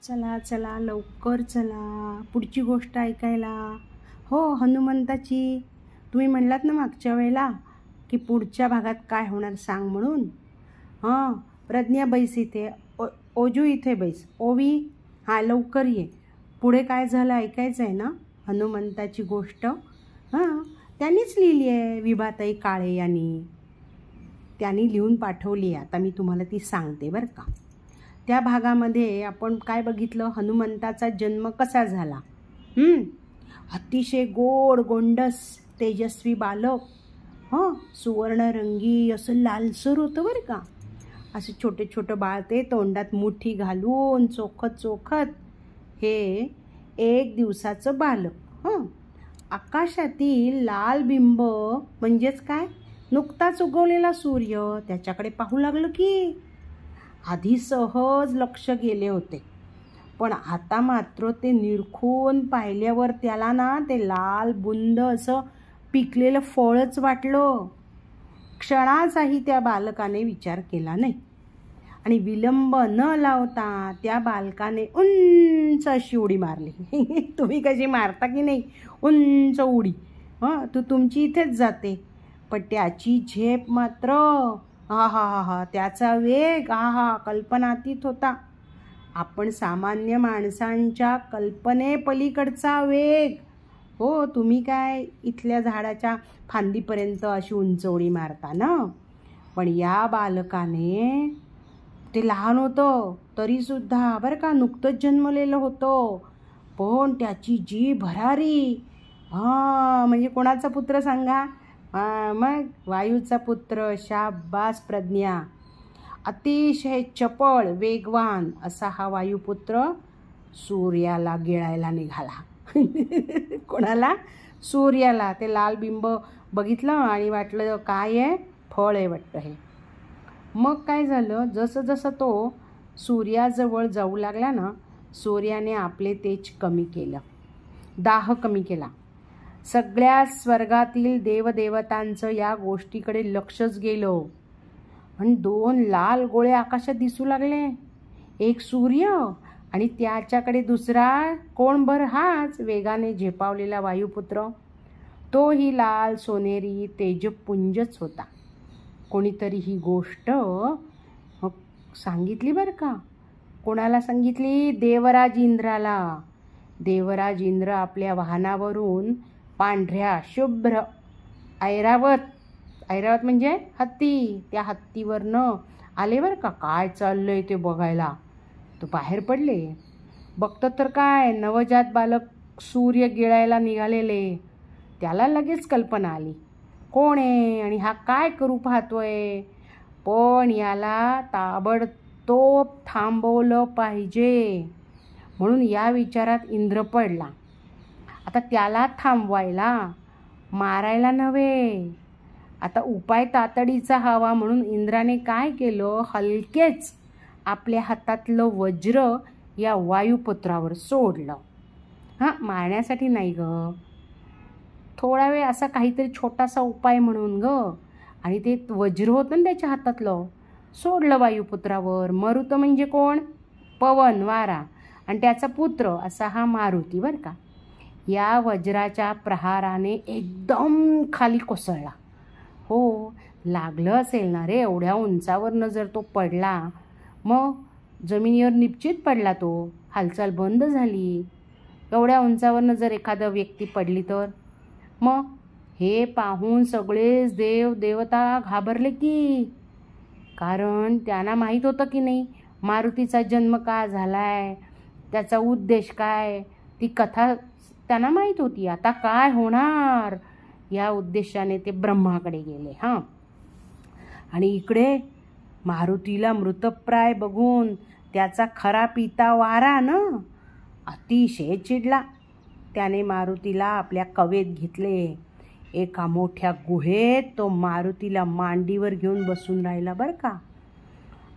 चला चला लवकर चला पुढची गोष्ट ऐकायला. हो, हनुमंताची. तुम्ही म्हणलात ना मागच्या वेळेला की पुढच्या भागात काय होणार सांग म्हणून. हां, प्रज्ञा बैस इथे, ओजू इथे बैस, ओवी हां लवकर ये. पुढे काय झालं ऐकायचं आहे ना हनुमंताची गोष्ट. हां, त्यांनीच लिहिली आहे विभाताई काळे यांनी. त्यांनी लिहून पाठवली आहे. आता मी तुम्हाला ती सांगते बरं का. त्या भागामध्ये आपण काय बघितलं, हनुमंताचा जन्म कसा झाला. अतिशय गोड गोंडस तेजस्वी बालक, हां सुवर्णरंगी असं लालसर होतं बरं का. असं छोटे छोटं बाळ, ते तोंडात मुठी घालून चोखत चोखत हे एक दिवसाचं बालक. हां, आकाशातील लाल बिंब म्हणजेच काय, नुकताच उगवलेला सूर्य त्याच्याकडे पाहू लागलं की आधी सहज लक्ष गेले होते, पण आता मात्र ते निरखून पाहिल्यावर त्याला ना ते लाल बुंद असं पिकलेलं फळच वाटलं. क्षणाचाही त्या बालकाने विचार केला नाही आणि विलंब न लावता त्या बालकाने उंच अशी उडी मारली. तुम्ही कशी मारता की नाही उंच उडी. हां, तुमची इथेच जाते, पण त्याची झेप मात्र हा हा हा हा, त्याचा वेग हा हा कल्पनातीत होता. आपण सामान्य माणसांच्या कल्पनेपलीकडचा वेग. हो, तुम्ही काय इथल्या झाडाच्या फांदीपर्यंत अशी उंच उडी मारता ना, पण या बालकाने, ते लहान होतं तरीसुद्धा बरं का, नुकतंच जन्मलेलं होतं, पण त्याची जी भरारी. हां, म्हणजे कोणाचा पुत्र सांगा. मग वायूचा पुत्र. शाबास प्रज्ञा. अतिशय चपळ वेगवान असा हा वायुपुत्र सूर्याला गिळायला निघाला. कोणाला? सूर्याला. ते लाल बिंब बघितलं आणि वाटलं काय आहे, फळ आहे वाटतं हे. मग काय झालं, जसं जसं तो सूर्याजवळ जाऊ लागला ना, सूर्याने आपले तेज कमी केलं, दाह कमी केला. सगळ्या स्वर्गातील देवदेवतांचं या गोष्टीकडे लक्षच गेलं आणि दोन लाल गोळे आकाशात दिसू लागले. एक सूर्य आणि त्याच्याकडे दुसरा कोण बरं, हाच वेगाने झेपावलेला वायुपुत्र. तोही लाल सोनेरी तेजपुंजच होता. कोणीतरी ही गोष्ट सांगितली बरं का. कोणाला सांगितली? देवराज इंद्राला. देवराज इंद्र आपल्या वाहनावरून पांढऱ्या शुभ्र ऐरावत म्हणजे हत्ती, त्या हत्तीवरनं आले बरं का. काय चाललंय ते बघायला तो बाहेर पडले. बघतो तर काय, नवजात बालक सूर्य गिळायला निघालेले. त्याला लगेच कल्पना आली कोण आहे आणि हा काय करू पाहतोय, पण याला ताबडतोब थांबवलं पाहिजे म्हणून या विचारात इंद्र पडला. आता त्याला थांबवायला, मारायला नव्हे, आता उपाय तातडीचा हवा म्हणून इंद्राने काय केलं, हलकेच आपल्या हातातलं वज्र या वायुपुत्रावर सोडलं. हां, मारण्यासाठी नाही ग, थोडा वेळ असा काहीतरी छोटासा उपाय म्हणून ग. आणि ते वज्र होतं ना त्याच्या हातातलं, सोडलं वायुपुत्रावर. मरुत म्हणजे कोण? पवन, वारा, आणि त्याचा पुत्र असा हा मारुती बरं का. या वज्राच्या प्रहाराने एकदम खाली कोसळला. हो, लागलं असेल ना रे, एवढ्या उंचावरनं जर तो पडला, मग जमिनीवर निश्चित पडला तो, हालचाल बंद झाली. एवढ्या उंचावरनं जर एखादा व्यक्ती पडली तर मग हे पाहून सगळेच देव देवता घाबरले की, कारण त्यांना माहीत होतं की नाही मारुतीचा जन्म का झालाय, त्याचा उद्देश काय, ती कथा त्यांना माहीत होती. आता काय होणार या उद्देशाने ते ब्रह्माकडे गेले. हां, आणि इकडे मारुतीला मृतप्राय बघून त्याचा खरा पिता वारा ना अतिशय चिडला. त्याने मारुतीला आपल्या कवेत घेतले. एका मोठ्या गुहेत तो मारुतीला मांडीवर घेऊन बसून राहिला बरं का.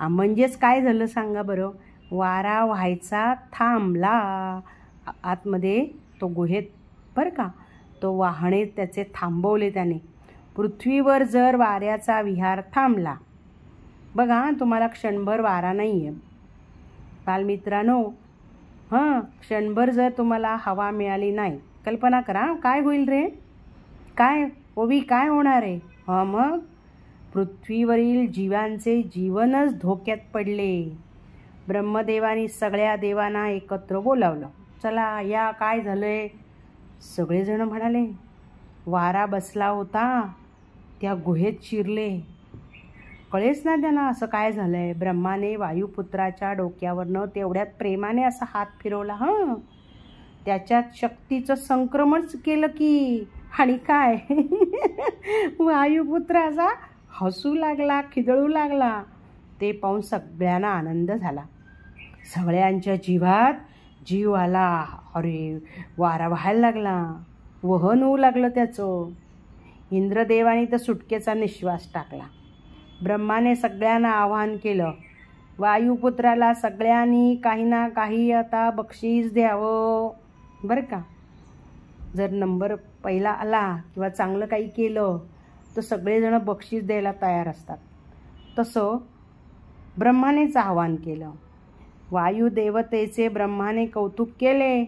म्हणजेच काय झालं सांगा बरं, वारा व्हायचा थांबला आतमध्ये तो गुहेत बरं का. तो वाहने त्याचे थांबवले त्याने. पृथ्वीवर जर वाऱ्याचा विहार थांबला, बघा तुम्हाला क्षणभर वारा नाही आहे बालमित्रांनो, क्षणभर जर तुम्हाला हवा मिळाली नाही, कल्पना करा काय होईल रे, काय ओवी काय होणार आहे. मग पृथ्वीवरील जीवांचे जीवनच धोक्यात पडले. ब्रह्मदेवानी सगळ्या देवांना एकत्र बोलावलं. चला या, काय झालंय. सगळेजण म्हणाले, वारा बसला होता त्या गुहेत शिरले. कळेच ना त्यांना असं काय झालंय. ब्रह्माने वायुपुत्राच्या डोक्यावरनं तेवढ्यात प्रेमाने असा हात फिरवला. त्याच्यात शक्तीचं संक्रमणच केलं की. आणि काय वायुपुत्र असा हसू लागला, खिदळू लागला. ते पाहून सगळ्यांना आनंद झाला. सगळ्यांच्या जीवात जीव आला. अरे वारा व्हायला लागला, वहन होऊ लागलं त्याचं. इंद्रदेवाने तर सुटकेचा निश्वास टाकला. ब्रह्माने सगळ्यांना आवाहन केलं, वायुपुत्राला सगळ्यांनी काही ना काही आता बक्षीस द्यावं बरं का. जर नंबर पहिला आला किंवा चांगलं काही केलं तर सगळेजण बक्षीस द्यायला तयार असतात. तसं ब्रह्मानेच आवाहन केलं. वायुदेवतेचे ब्रह्माने कौतुक केले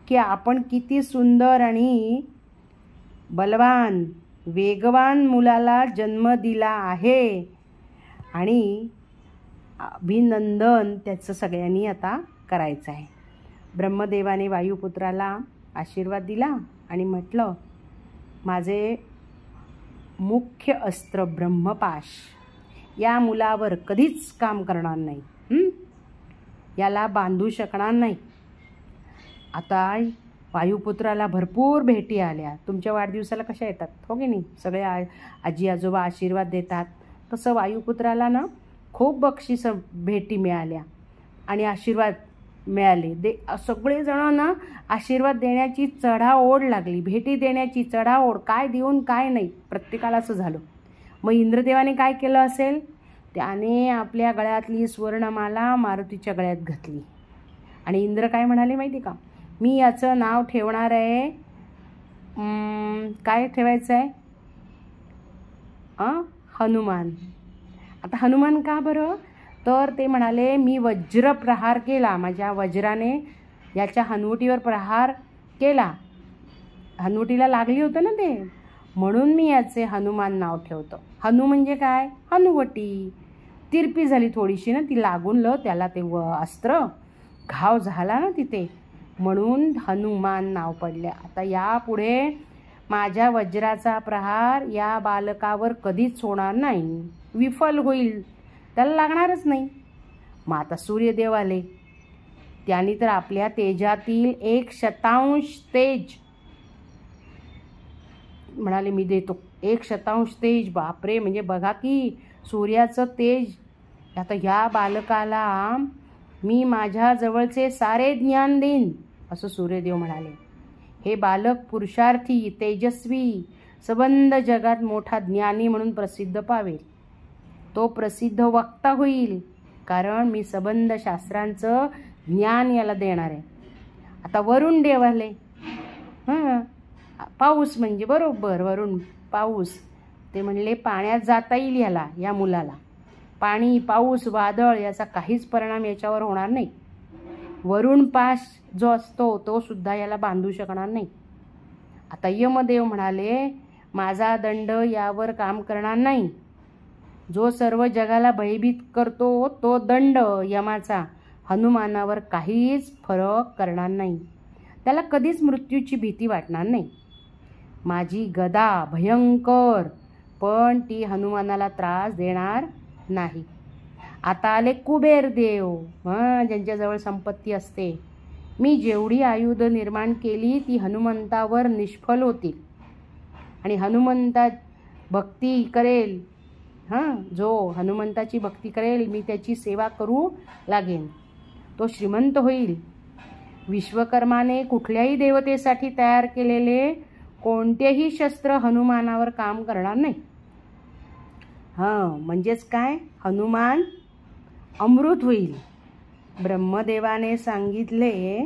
की आपण किती सुंदर आणि बलवान वेगवान मुलाला जन्म दिला आहे आणि अभिनंदन त्याचं सगळ्यांनी आता करायचं आहे. ब्रह्मदेवाने वायुपुत्राला आशीर्वाद दिला आणि म्हटलं, माझे मुख्य अस्त्र ब्रह्मपाश या मुलावर कधीच काम करणार नाही, याला बांधू शकणार नाही. आता वायुपुत्राला भरपूर भेटी आल्या. तुमच्या वाढदिवसाला कशा येतात हो की नाही, सगळे आजी आजोबा आशीर्वाद देतात. तसं वायुपुत्राला ना खूप बक्षीस भेटी मिळाल्या आणि आशीर्वाद मिळाले. सगळेजण ना आशीर्वाद देण्याची चढाओढ लागली, भेटी देण्याची चढाओढ, काय देऊन काय नाही, प्रत्येकाला असं झालं. मग इंद्रदेवाने काय केलं असेल, त्याने आपल्या गळ्यातली सुवर्णमाला मारुतीच्या गळ्यात घातली. आणि इंद्र काय म्हणाले माहिती का, मी याचं नाव ठेवणार आहे, काय ठेवायचं आहे, हनुमान. आता हनुमान का बरं, तर ते म्हणाले मी वज्र प्रहार केला, माझ्या वज्राने याच्या हनुवटीवर प्रहार केला, हनुवटीला लागली होतं ना ते, म्हणून मी याचे हनुमान नाव ठेवतो. हनु म्हणजे काय, हनुवटी. तिरपी झाली थोडीशी ना, ती लागून त्याला ते अस्त्र घाव झाला ना तिथे, म्हणून हनुमान नाव पडले. आता यापुढे माझ्या वज्राचा प्रहार या बालकावर कधीच होणार नाही, विफल होईल, त्याला लागणारच नाही. मग आता सूर्यदेव आले. त्यांनी तर आपल्या तेजातील 1/100 तेज म्हणाले मी देतो. 1/100 तेज, बापरे, म्हणजे बघा की सूर्याचं तेज. आता ह्या बालकाला मी माझ्या जवळचे सारे ज्ञान देईन असं सूर्यदेव म्हणाले. हे बालक पुरुषार्थी, तेजस्वी, सबंध जगात मोठा ज्ञानी म्हणून प्रसिद्ध पावेल. तो प्रसिद्ध वक्ता होईल, कारण मी सबंध शास्त्रांचं ज्ञान याला देणार आहे. आता वरुण देव आले. पाऊस म्हणजे बरोबर वरुण, पाऊस. ते म्हणले पाण्यात जाता येईल याला, या मुलाला. पाणी, पाऊस, वादळ याचा काहीच परिणाम याच्यावर होणार नाही. वरुण पाश जो असतो तो सुद्धा याला बांधू शकणार नाही. आता यमदेव म्हणाले माझा दंड यावर काम करणार नाही. जो सर्व जगाला भयभीत करतो तो दंड यमाचा हनुमानावर काहीच फरक करणार नाही. त्याला कधीच मृत्यूची भीती वाटणार नाही. माझी गदा भयंकर, पण ती हनुमानाला त्रास देणार नाही. आता आले कुबेर देव, ज्यांच्याजवळ संपत्ती असते. मी जेवढी आयुध निर्माण केली ती हनुमंतावर निष्फल होतील आणि हनुमंता भक्ती करेल, जो हनुमंताची भक्ती करेल मी त्याची सेवा करू लागेन, तो श्रीमंत होईल. विश्वकर्माने कुठल्याही देवतेसाठी तयार केलेले कोणतेही शस्त्र हनुमानावर काम करणार नाही. म्हणजेच काय, हनुमान अमृत होईल. ब्रह्मदेवाने सांगितले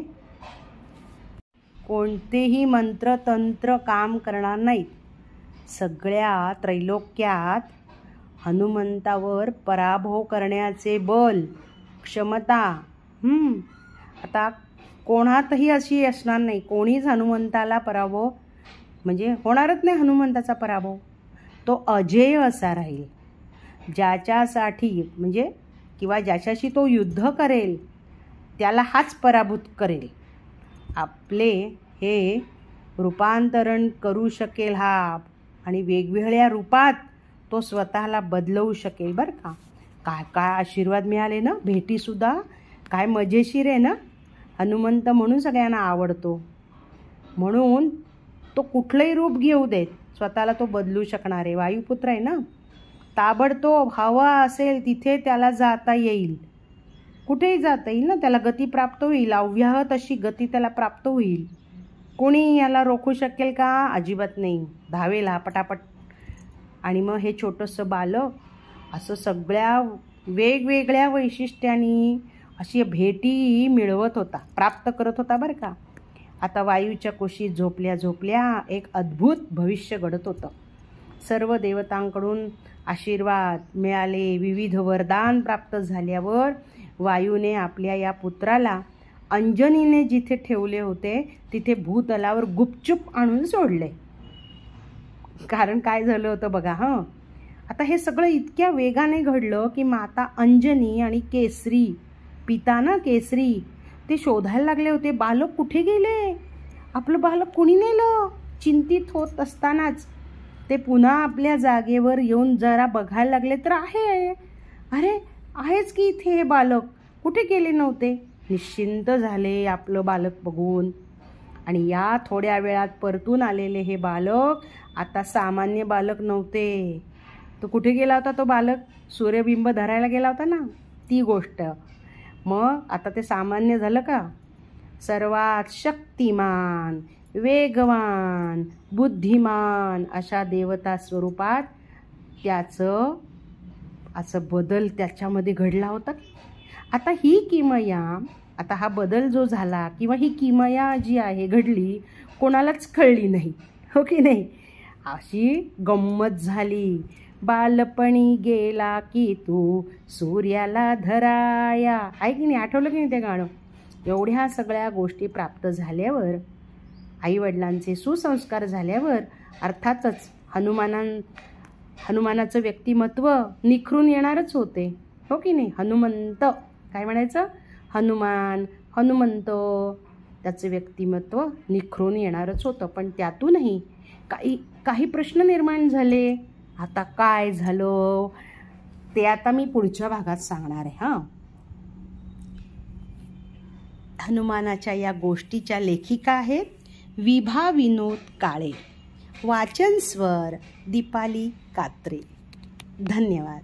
कोणतेही मंत्र तंत्र काम करणार नाहीत. सगळ्या त्रैलोक्यात हनुमंतावर पराभव करण्याचे बल, क्षमता. आता कोणातही अशी असणार नाही, कोणीच हनुमंताला पराभव म्हणजे होणारच नाही हनुमंताचा पराभव. तो अजेय असा राहील. ज्याच्यासाठी म्हणजे किंवा ज्याच्याशी तो युद्ध करेल त्याला हाच पराभूत करेल. आपले हे रूपांतरण करू शकेल हा, आणि वेगवेगळ्या रूपात तो स्वतःला बदलवू शकेल बरं का. काय काय आशीर्वाद मिळाले ना, भेटीसुद्धा काय मजेशीर आहे ना. हनुमंत म्हणून सगळ्यांना आवडतो, म्हणून तो कुठलंही रूप घेऊ देत स्वतःला तो बदलू शकणार आहे. वायुपुत्र आहे ना, ताबडतोब हवा असेल तिथे त्याला जाता येईल, कुठेही जाता येईल ना, त्याला गती प्राप्त होईल. अव्याहत तशी गती त्याला प्राप्त होईल. कोणी याला रोखू शकेल का? अजिबात नाही. धावेल हा पटापट. आणि मग हे छोटंसं बालक असं सगळ्या वेगवेगळ्या वैशिष्ट्यांनी अशी भेटी मिळवत होता, प्राप्त करत होता बरं का. आता वायूच्या कुशीत झोपल्या झोपल्या एक अद्भुत भविष्य घडत होतं. सर्व देवतांकडून आशीर्वाद मिळाले, विविध वरदान प्राप्त झाल्यावर वायूने आपल्या या पुत्राला अंजनीने जिथे ठेवले होते तिथे भूतलावर गुपचूप आणून सोडले. कारण काय झालं होतं बघा. आता हे सगळं इतक्या वेगाने घडलं की माता अंजनी आणि केसरी, पिता ना केसरी, ते शोधायला लागले होते. बालक कुठे गेले, आपलं बालक कुणी नेलं. चिंतित होत असतानाच ते पुन्हा आपल्या जागेवर येऊन जरा बघायला लागले तर अरे आहेच की इथे हे बालक, कुठे गेले नव्हते. निश्चिंत झाले आपलं बालक बघून. आणि या थोड्या वेळात परतून आलेले हे बालक आता सामान्य बालक नव्हते. तो कुठे गेला होता तो बालक? सूर्यबिंब धरायला गेला होता ना, ती गोष्ट. मग आता ते सामान्य झालं का? सर्वात शक्तिमान, वेगवान, बुद्धिमान अशा देवता स्वरूपात त्याचं असं बदल त्याच्यामध्ये घडला होता. आता ही किमया, आता हा बदल जो झाला किंवा ही किमया जी आहे घडली, कोणालाच कळली नाही, हो की नाही. अशी गंमत झाली. बालपणी गेला की तू सूर्याला धराया, आहे की नाही, आठवलं की नाही ते गाणं. एवढ्या सगळ्या गोष्टी प्राप्त झाल्यावर, आईवडिलांचे सुसंस्कार झाल्यावर अर्थातच हनुमानाचं व्यक्तिमत्व निखरून येणारच होते, हो की नाही. हनुमंत काय म्हणायचं, हनुमंत, त्याचं व्यक्तिमत्व निखरून येणारच होतं. पण त्यातूनही काही प्रश्न निर्माण झाले. आता काय झालं ते आता मी पुढच्या भागात सांगणार आहे. हनुमानाच्या या गोष्टीच्या लेखिका आहेत विभा विनोद काळे. वाचन स्वर दीपाली कात्रे. धन्यवाद.